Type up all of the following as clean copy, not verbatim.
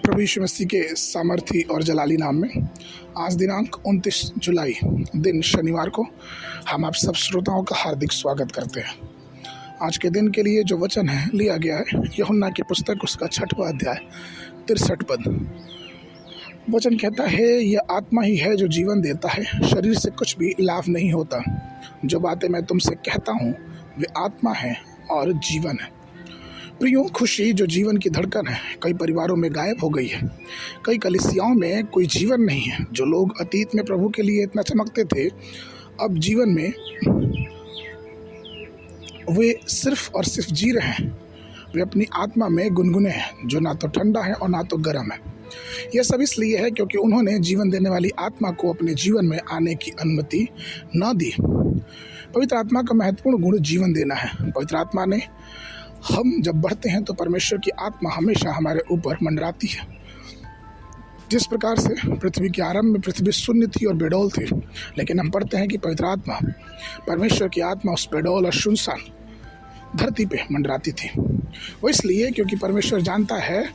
प्रभु यीशु मसीह के सामर्थी और जलाली नाम में आज दिनांक 29 जुलाई दिन शनिवार को हम आप सब श्रोताओं का हार्दिक स्वागत करते हैं। आज के दिन के लिए जो वचन है लिया गया है यूहन्ना की पुस्तक उसका 6वां अध्याय 63 पद। वचन कहता है, यह आत्मा ही है जो जीवन देता है, शरीर से कुछ भी लाभ नहीं होता। जो बातें मैं तुमसे कहता हूँ वे आत्मा है और जीवन है। प्रियो, खुशी जो जीवन की धड़कन है कई परिवारों में गायब हो गई है। कई कलीसियाओं में कोई जीवन नहीं है। जो लोग अतीत में प्रभु के लिए इतना चमकते थे, अब जीवन में वे सिर्फ और सिर्फ जी रहे हैं। वे अपनी आत्मा में गुनगुने हैं जो ना तो ठंडा है और ना तो गर्म है। यह सब इसलिए है क्योंकि उन्होंने जीवन देने वाली आत्मा को अपने जीवन में आने की अनुमति न दी। पवित्र आत्मा का महत्वपूर्ण गुण जीवन देना है। पवित्र आत्मा ने हम जब बढ़ते हैं तो परमेश्वर की आत्मा हमेशा हमारे ऊपर मंडराती है। जिस प्रकार से पृथ्वी के आरंभ में पृथ्वी शून्य थी और बेडौल थी, लेकिन हम पढ़ते हैं कि पवित्र आत्मा, परमेश्वर की आत्मा उस बेडौल और सुनसान धरती पे मंडराती थी। वो इसलिए क्योंकि परमेश्वर जानता है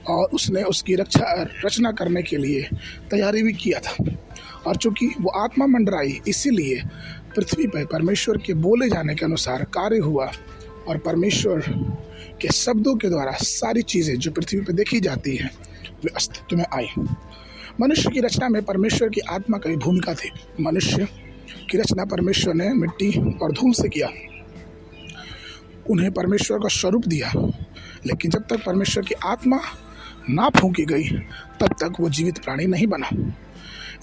और उसने उसकी रचना करने के लिए तैयारी भी किया था। और चूंकि वो आत्मा मंडराई, इसीलिए पृथ्वी पर परमेश्वर के बोले जाने के अनुसार कार्य हुआ और परमेश्वर के शब्दों के द्वारा सारी चीज़ें जो पृथ्वी पर देखी जाती हैं वे अस्तित्व में आई। मनुष्य की रचना में परमेश्वर की आत्मा की भूमिका थी। मनुष्य की रचना परमेश्वर ने मिट्टी और धूल से किया, उन्हें परमेश्वर का स्वरूप दिया। लेकिन जब तक परमेश्वर की आत्मा ना फूंकी गई तब तक वो जीवित प्राणी नहीं बना।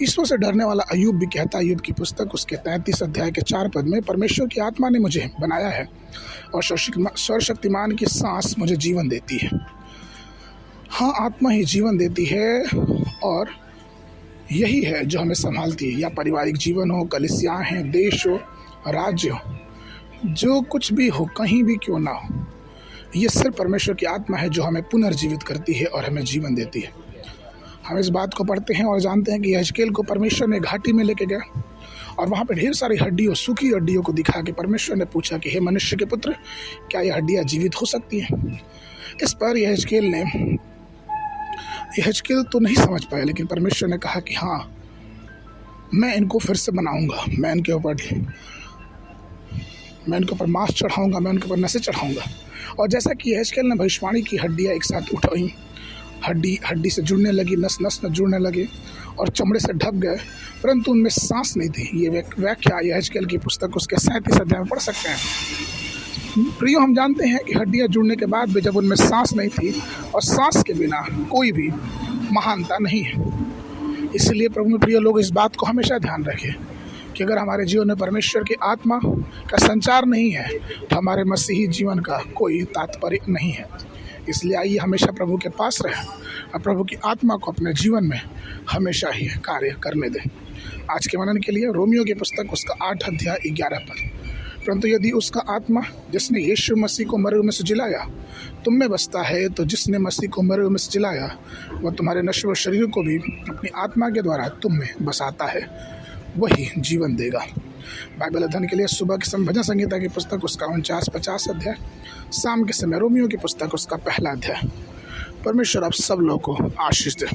ईश्वर से डरने वाला अय्यूब भी कहता है, अय्यूब की पुस्तक उसके 33 अध्याय के 4 पद में, परमेश्वर की आत्मा ने मुझे बनाया है और सर्वशक्तिमान की सांस मुझे जीवन देती है। हाँ, आत्मा ही जीवन देती है और यही है जो हमें संभालती है। या पारिवारिक जीवन हो, कलीसियाँ हैं, देश हो, राज्य हो, जो कुछ भी हो, कहीं भी क्यों ना हो, ये सिर्फ परमेश्वर की आत्मा है जो हमें पुनर्जीवित करती है और हमें जीवन देती है। हम इस बात को पढ़ते हैं और जानते हैं कि यहेजकेल को परमेश्वर ने घाटी में लेके गया और वहाँ पे ढेर सारी हड्डियों, सूखी हड्डियों को दिखा के परमेश्वर ने पूछा कि हे मनुष्य के पुत्र, क्या ये हड्डियाँ जीवित हो सकती हैं? इस पर यहेजकेल तो नहीं समझ पाया, लेकिन परमेश्वर ने कहा कि हाँ, मैं इनको फिर से बनाऊंगा, मैं इनके ऊपर मांस चढ़ाऊंगा, मैं उनके ऊपर नसें चढ़ाऊंगा। और जैसा कि यहेजकेल ने भविष्यवाणी की, हड्डियाँ एक साथ उठाई, हड्डी से जुड़ने लगी, नस में जुड़ने लगे और चमड़े से ढक गए, परंतु उनमें सांस नहीं थी। ये व्याख्या यहेजकेल की पुस्तक उसके 37 अध्याय में पढ़ सकते हैं। प्रियो, हम जानते हैं कि हड्डियां जुड़ने के बाद भी जब उनमें सांस नहीं थी, और सांस के बिना कोई भी महानता नहीं है। इसलिए प्रभु में प्रिय लोग, इस बात को हमेशा ध्यान रखें कि अगर हमारे जीवन में परमेश्वर की आत्मा का संचार नहीं है तो हमारे मसीही जीवन का कोई तात्पर्य नहीं है। इसलिए आइए हमेशा प्रभु के पास रहें और प्रभु की आत्मा को अपने जीवन में हमेशा ही कार्य करने दें। आज के मनन के लिए रोमियो की पुस्तक उसका 8 अध्याय 11 पद। परंतु यदि उसका आत्मा जिसने यीशु मसीह को मरे हुए में से जिलाया तुम में बसता है, तो जिसने मसीह को मरे हुए में से जिलाया वह तुम्हारे नश्वर शरीर को भी अपनी आत्मा के द्वारा तुम में बसाता है, वही जीवन देगा। बाइबल अध्ययन के लिए सुबह के समय भजन संगीता की पुस्तक उसका 49-50 अध्याय, शाम के समय रोमियो की पुस्तक उसका 1 अध्याय। परमेश्वर आप सब लोगों को आशीष दे।